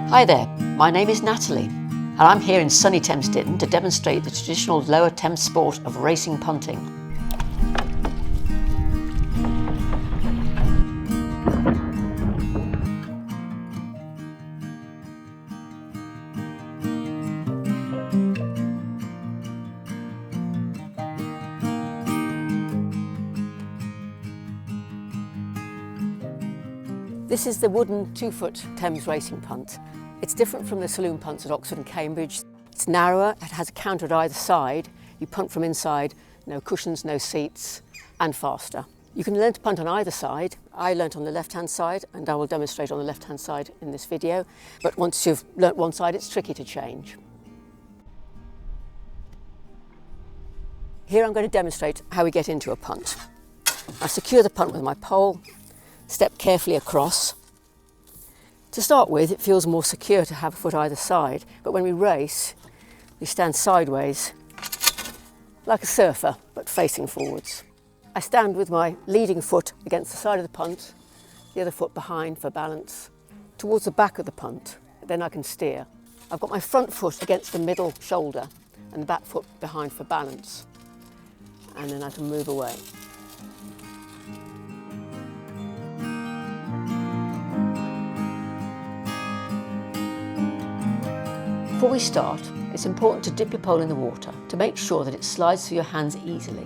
Hi there, my name is Natalie and I'm here in sunny Thames Ditton to demonstrate the traditional lower Thames sport of racing punting. This is the wooden 2-foot Thames racing punt. It's different from the saloon punts at Oxford and Cambridge. It's narrower, it has a counter at either side. You punt from inside, no cushions, no seats, and faster. You can learn to punt on either side. I learnt on the left-hand side, and I will demonstrate on the left-hand side in this video. But once you've learnt one side, it's tricky to change. Here I'm going to demonstrate how we get into a punt. I secure the punt with my pole, step carefully across. To start with, it feels more secure to have a foot either side, but when we race, we stand sideways like a surfer, but facing forwards. I stand with my leading foot against the side of the punt, the other foot behind for balance, towards the back of the punt, then I can steer. I've got my front foot against the middle shoulder and the back foot behind for balance, and then I can move away. Before we start, it's important to dip your pole in the water to make sure that it slides through your hands easily.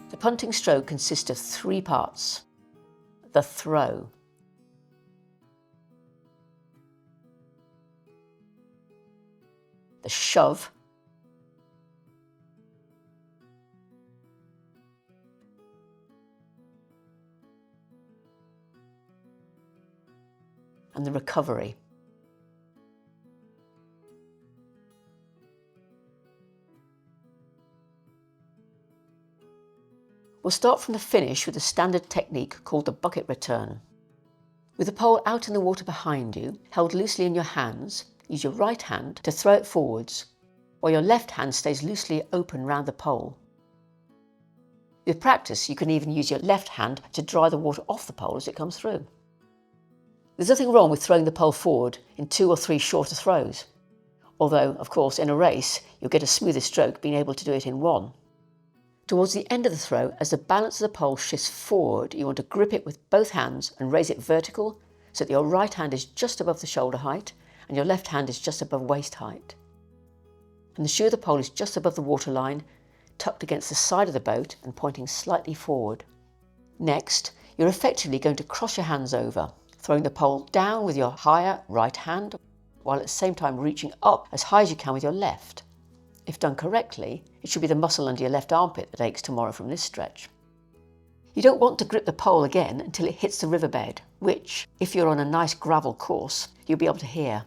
The punting stroke consists of 3 parts. The throw, the shove, and the recovery. We'll start from the finish with a standard technique called the bucket return. With the pole out in the water behind you, held loosely in your hands, use your right hand to throw it forwards, while your left hand stays loosely open round the pole. With practice, you can even use your left hand to dry the water off the pole as it comes through. There's nothing wrong with throwing the pole forward in 2 or 3 shorter throws, although, of course, in a race, you'll get a smoother stroke being able to do it in 1. Towards the end of the throw, as the balance of the pole shifts forward, you want to grip it with both hands and raise it vertical so that your right hand is just above the shoulder height and your left hand is just above waist height. And the shoe of the pole is just above the waterline, tucked against the side of the boat and pointing slightly forward. Next, you're effectively going to cross your hands over, throwing the pole down with your higher right hand, while at the same time reaching up as high as you can with your left. If done correctly, it should be the muscle under your left armpit that aches tomorrow from this stretch. You don't want to grip the pole again until it hits the riverbed, which, if you're on a nice gravel course, you'll be able to hear.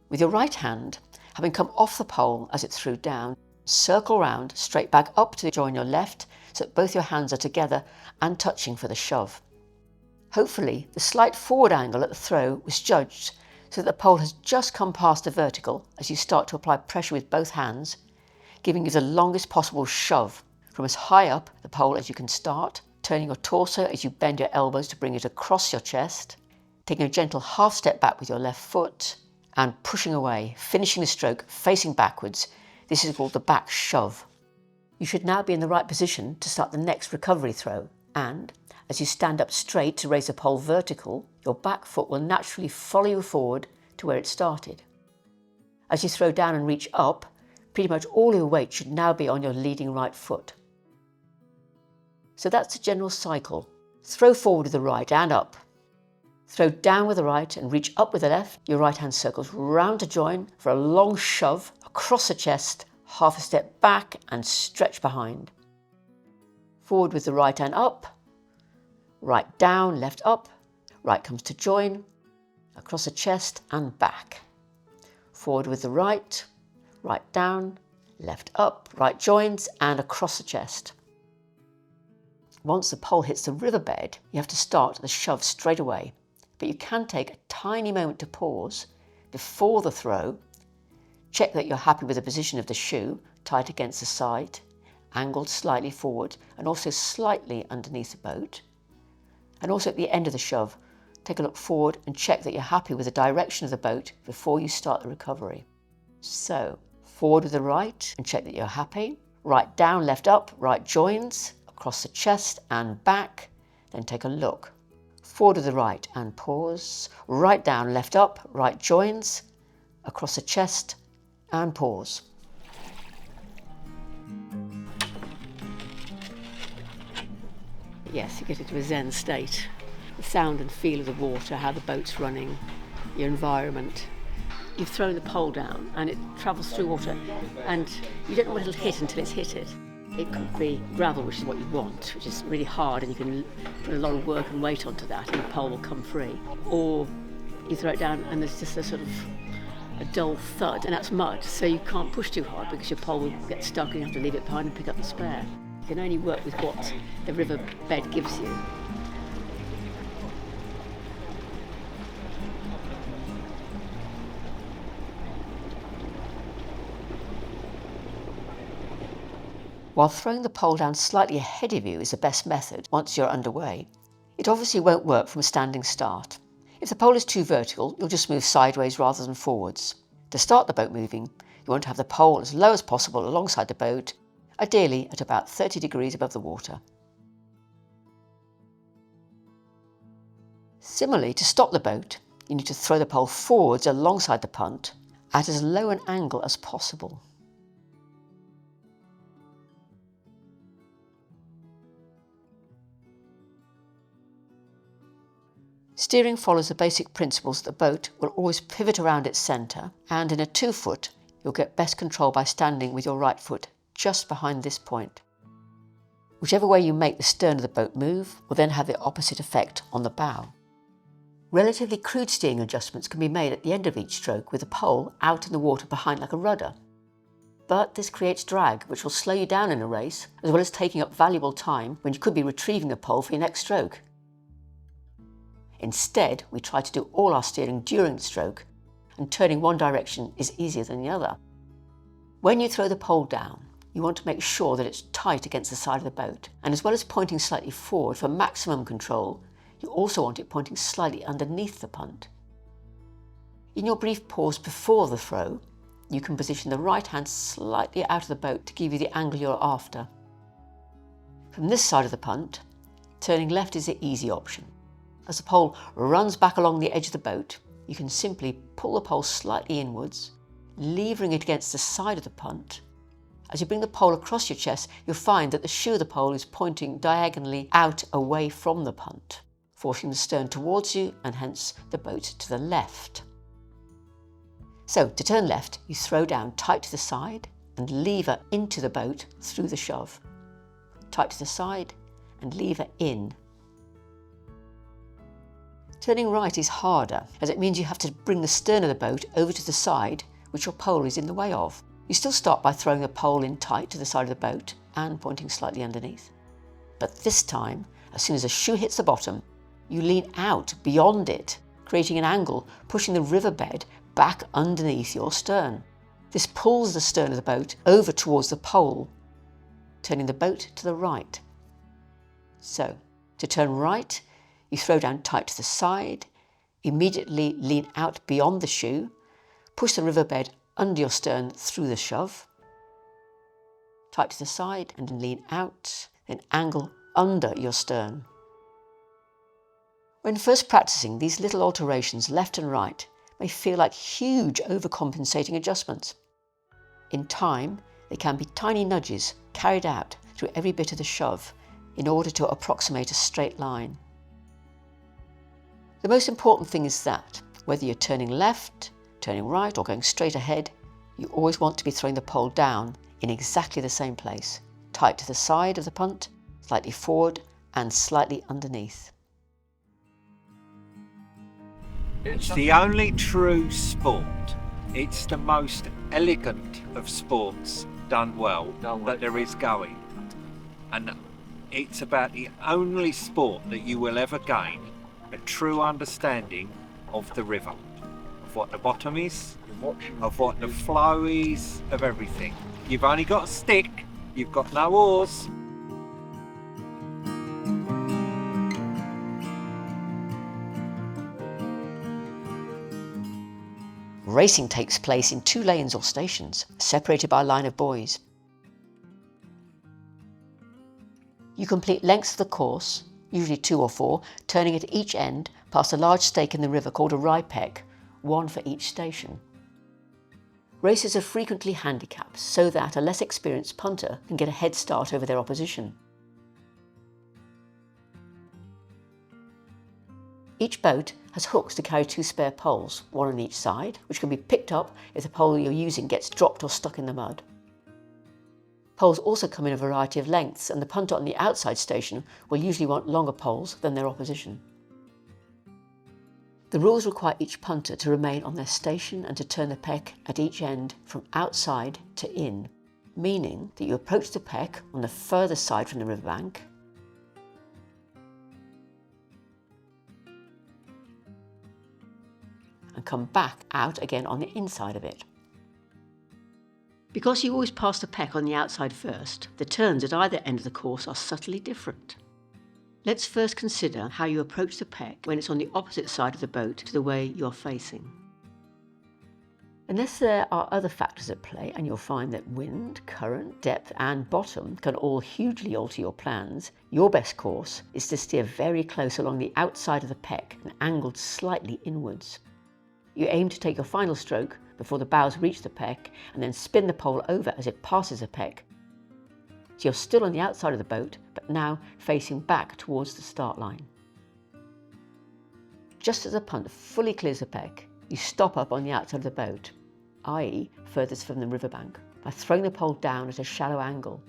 With your right hand, having come off the pole as it threw down, circle round, straight back up to join your left so that both your hands are together and touching for the shove. Hopefully, the slight forward angle at the throw was judged so that the pole has just come past the vertical as you start to apply pressure with both hands, giving you the longest possible shove from as high up the pole as you can start, turning your torso as you bend your elbows to bring it across your chest, taking a gentle half step back with your left foot, and pushing away, finishing the stroke facing backwards. This is called the back shove. You should now be in the right position to start the next recovery throw, and as you stand up straight to raise the pole vertical, your back foot will naturally follow you forward to where it started. As you throw down and reach up, pretty much all your weight should now be on your leading right foot. So that's the general cycle. Throw forward with the right and up. Throw down with the right and reach up with the left. Your right hand circles round to join for a long shove across the chest, half a step back and stretch behind. Forward with the right and up. Right down, left up, right comes to join, across the chest and back. Forward with the right, right down, left up, right joins and across the chest. Once the pole hits the riverbed, you have to start the shove straight away, but you can take a tiny moment to pause before the throw, check that you're happy with the position of the shoe, tight against the side, angled slightly forward and also slightly underneath the boat. And also at the end of the shove, take a look forward and check that you're happy with the direction of the boat before you start the recovery. So, forward with the right and check that you're happy. Right down, left up, right joins, across the chest and back. Then take a look. Forward with the right and pause. Right down, left up, right joins, across the chest and pause. Yes, you get into a Zen state. The sound and feel of the water, how the boat's running, your environment. You've thrown the pole down and it travels through water and you don't know what it'll hit until it's hit it. It could be gravel, which is what you want, which is really hard and you can put a lot of work and weight onto that and the pole will come free. Or you throw it down and there's just a sort of a dull thud, and that's mud, so you can't push too hard because your pole will get stuck and you have to leave it behind and pick up the spare. You can only work with what the river bed gives you. While throwing the pole down slightly ahead of you is the best method once you're underway, it obviously won't work from a standing start. If the pole is too vertical, you'll just move sideways rather than forwards. To start the boat moving, you want to have the pole as low as possible alongside the boat, ideally at about 30 degrees above the water. Similarly, to stop the boat, you need to throw the pole forwards alongside the punt at as low an angle as possible. Steering follows the basic principles that the boat will always pivot around its centre, and in a 2-foot, you'll get best control by standing with your right foot just behind this point. Whichever way you make the stern of the boat move will then have the opposite effect on the bow. Relatively crude steering adjustments can be made at the end of each stroke with the pole out in the water behind like a rudder. But this creates drag, which will slow you down in a race, as well as taking up valuable time when you could be retrieving the pole for your next stroke. Instead, we try to do all our steering during the stroke, and turning one direction is easier than the other. When you throw the pole down, you want to make sure that it's tight against the side of the boat, and as well as pointing slightly forward for maximum control, you also want it pointing slightly underneath the punt. In your brief pause before the throw, you can position the right hand slightly out of the boat to give you the angle you're after. From this side of the punt, turning left is the easy option. As the pole runs back along the edge of the boat, you can simply pull the pole slightly inwards, levering it against the side of the punt. As you bring the pole across your chest, you'll find that the shoe of the pole is pointing diagonally out away from the punt, forcing the stern towards you and hence the boat to the left. So, to turn left, you throw down tight to the side and lever into the boat through the shove. Tight to the side and lever in. Turning right is harder, as it means you have to bring the stern of the boat over to the side, which your pole is in the way of. You still start by throwing the pole in tight to the side of the boat and pointing slightly underneath. But this time, as soon as the shoe hits the bottom, you lean out beyond it, creating an angle, pushing the riverbed back underneath your stern. This pulls the stern of the boat over towards the pole, turning the boat to the right. So, to turn right, you throw down tight to the side, immediately lean out beyond the shoe, push the riverbed under your stern through the shove, tight to the side and then lean out, then angle under your stern. When first practicing, these little alterations left and right may feel like huge overcompensating adjustments. In time, they can be tiny nudges carried out through every bit of the shove in order to approximate a straight line. The most important thing is that, whether you're turning left, turning right or going straight ahead, you always want to be throwing the pole down in exactly the same place, tight to the side of the punt, slightly forward and slightly underneath. It's the only true sport. It's the most elegant of sports done well that there is going. And it's about the only sport that you will ever gain a true understanding of the river, of what the bottom is, of what the flow is, of everything. You've only got a stick, you've got no oars. racing takes place in 2 lanes or stations, separated by a line of buoys. You complete lengths of the course, usually 2 or 4, turning at each end past a large stake in the river called a rye peck, 1 for each station. Races are frequently handicapped so that a less experienced punter can get a head start over their opposition. Each boat has hooks to carry 2 spare poles, 1 on each side, which can be picked up if the pole you're using gets dropped or stuck in the mud. Poles also come in a variety of lengths, and the punter on the outside station will usually want longer poles than their opposition. The rules require each punter to remain on their station and to turn the peck at each end from outside to in, meaning that you approach the peck on the further side from the riverbank, and come back out again on the inside of it. Because you always pass the peck on the outside first, the turns at either end of the course are subtly different. Let's first consider how you approach the peck when it's on the opposite side of the boat to the way you're facing. Unless there are other factors at play, and you'll find that wind, current, depth and bottom can all hugely alter your plans, your best course is to steer very close along the outside of the peck and angled slightly inwards. You aim to take your final stroke before the bows reach the peck and then spin the pole over as it passes the peck. So you're still on the outside of the boat, but now facing back towards the start line. Just as a punt fully clears the peck, you stop up on the outside of the boat, i.e. furthest from the riverbank, by throwing the pole down at a shallow angle.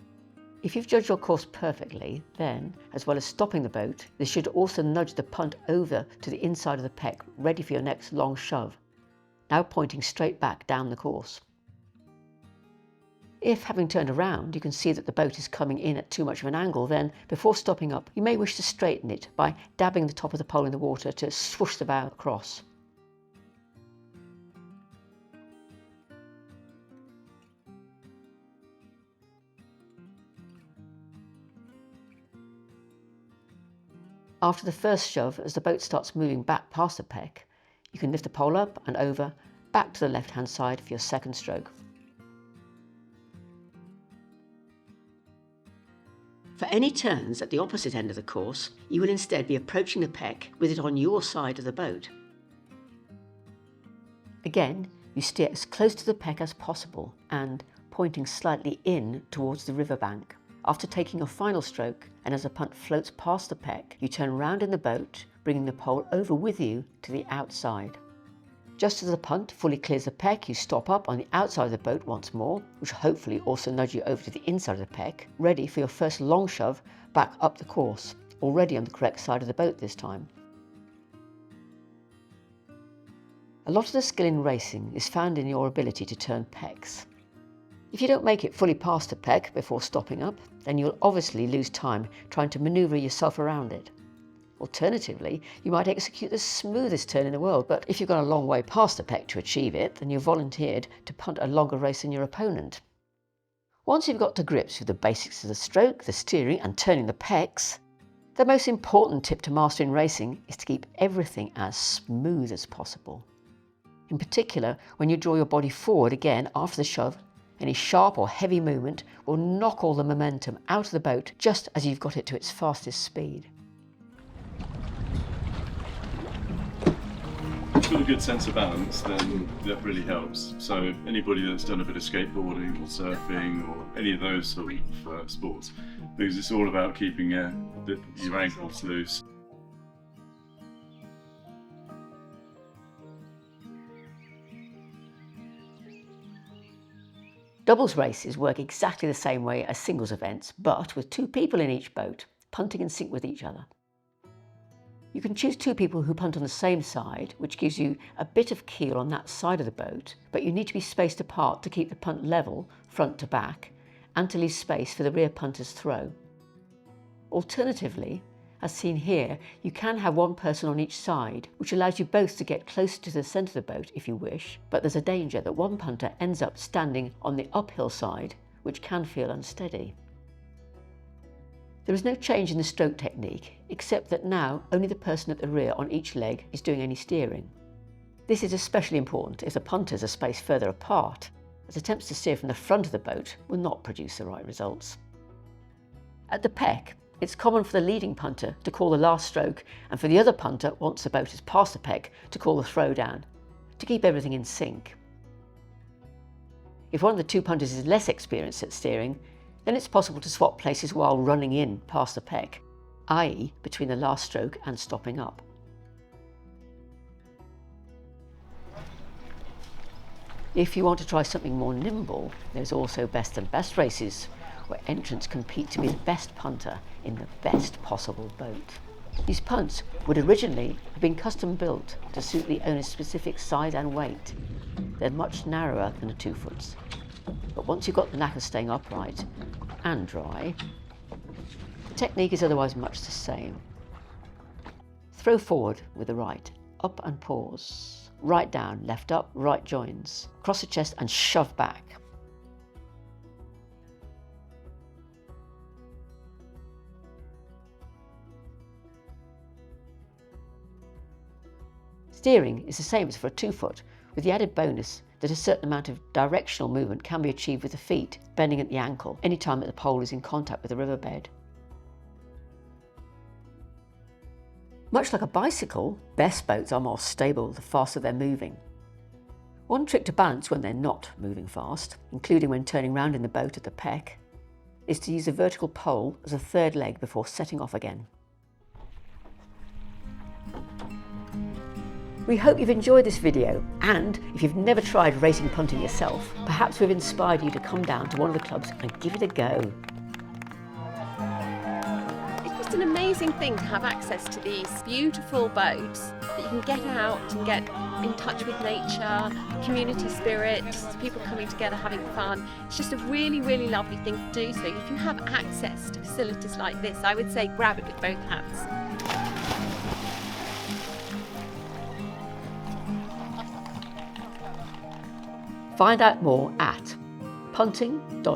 If you've judged your course perfectly, then, as well as stopping the boat, this should also nudge the punt over to the inside of the peck, ready for your next long shove, now pointing straight back down the course. If, having turned around, you can see that the boat is coming in at too much of an angle, then, before stopping up, you may wish to straighten it by dabbing the top of the pole in the water to swoosh the bow across. After the first shove, as the boat starts moving back past the peck, you can lift the pole up and over, back to the left-hand side for your second stroke. For any turns at the opposite end of the course, you will instead be approaching the peck with it on your side of the boat. Again, you steer as close to the peck as possible and pointing slightly in towards the riverbank. After taking your final stroke, and as the punt floats past the peck, you turn round in the boat, bringing the pole over with you to the outside. Just as the punt fully clears the peck, you stop up on the outside of the boat once more, which will hopefully also nudge you over to the inside of the peck, ready for your first long shove back up the course, already on the correct side of the boat this time. A lot of the skill in racing is found in your ability to turn pecks. If you don't make it fully past a peck before stopping up, then you'll obviously lose time trying to manoeuvre yourself around it. Alternatively, you might execute the smoothest turn in the world, but if you've gone a long way past the peck to achieve it, then you've volunteered to punt a longer race than your opponent. Once you've got to grips with the basics of the stroke, the steering and turning the pecks, the most important tip to master in racing is to keep everything as smooth as possible. In particular, when you draw your body forward again after the shove, any sharp or heavy movement will knock all the momentum out of the boat just as you've got it to its fastest speed. If you've got a good sense of balance, then that really helps. So anybody that's done a bit of skateboarding or surfing or any of those sort of sports, because it's all about keeping your ankles loose. Doubles races work exactly the same way as singles events, but with 2 people in each boat, punting in sync with each other. You can choose 2 people who punt on the same side, which gives you a bit of keel on that side of the boat, but you need to be spaced apart to keep the punt level, front to back, and to leave space for the rear punter's throw. Alternatively, as seen here, you can have 1 person on each side, which allows you both to get closer to the centre of the boat if you wish, but there's a danger that 1 punter ends up standing on the uphill side, which can feel unsteady. There is no change in the stroke technique, except that now only the person at the rear on each leg is doing any steering. This is especially important if the punters are spaced further apart, as attempts to steer from the front of the boat will not produce the right results. At the peck, it's common for the leading punter to call the last stroke, and for the other punter, once the boat is past the peck, to call the throwdown, to keep everything in sync. If one of the two punters is less experienced at steering, then it's possible to swap places while running in past the peck, i.e. between the last stroke and stopping up. If you want to try something more nimble, there's also best and best races, where entrants compete to be the best punter in the best possible boat. These punts would originally have been custom built to suit the owner's specific size and weight. They're much narrower than a 2-foots. But once you've got the knack of staying upright and dry, the technique is otherwise much the same. Throw forward with the right, up and pause, right down, left up, right joins, cross the chest and shove back. Steering is the same as for a 2-foot, with the added bonus that a certain amount of directional movement can be achieved with the feet, bending at the ankle, any time that the pole is in contact with the riverbed. Much like a bicycle, best boats are more stable the faster they're moving. One trick to balance when they're not moving fast, including when turning round in the boat at the peck, is to use a vertical pole as a third leg before setting off again. We hope you've enjoyed this video, and if you've never tried racing punting yourself, perhaps we've inspired you to come down to one of the clubs and give it a go. It's just an amazing thing to have access to these beautiful boats that you can get out and get in touch with nature, community spirit, people coming together having fun. It's just a really, really lovely thing to do. So if you have access to facilities like this, I would say grab it with both hands. Find out more at punting.org.uk.